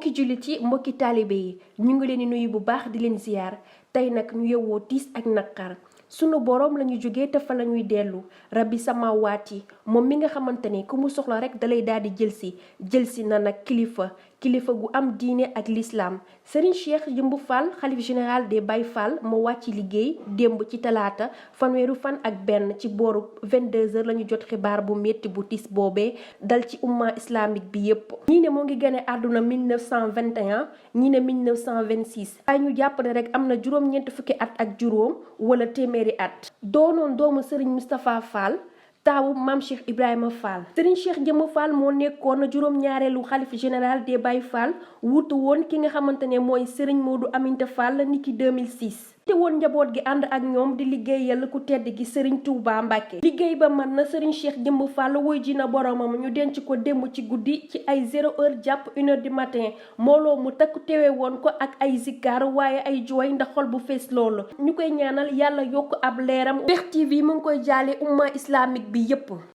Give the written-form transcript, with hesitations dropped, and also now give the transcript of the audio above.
mbokki jullit yi mbokki taalibe yi ñu ngi leen di nuyu bu baax di leen ziyaar tey nag ñu yewwoo tiis ak naqar sunu boroom lañu jógee te fa lañuy dellu rabbi samawaati moom mi nga xamante ni ku mu soxla rek dalay daal di jëlsi na nag kilifa gu am diine ak lislaam Serigne Cheikh Jëmb Fall xalif général des Baye Fall moo wàcc liggéey démb ci talaata fanweeru fan ak benn ci booru 22h lañu jot xibaar bu metti bu tiis boobee dal ci umma islamique bi yépp ñii ne moo ngi gane àdduna 1921 ñii ne 1926 ay ñu jàpp ne rek am na juróom-ñeent fukki at ak juróom wala téeméeri at doonoon doomu Serigne Moustapha Fall taawu maam Cheikh Ibrahima Fall Serigne Cheikh Jëmb Fall moo nekkoon juróom-ñaareelu xalif général des Baye Fall wuutu woon ki nga xamante ne mooy Serigne Modou Aminta Fall niki 2006 te woon njaboot gi ànd ak ñoom di liggéeyal ku tedd gi Serigne Touba Mbacke liggéey ba mën na Serigne Cheikh Jëmb Fall woy ji na boromam ñu denc ko démb ci guddi ci ay 0h jàpp 1h du matin mbooloo mu takku teewe woon ko ak ay zikkaar waaye ay jooy ndax xol bu fees loolu ñu koy ñaanal yàlla yokk ab leeram Pexx TV mu ngi koy jaale umma islamique bi yépp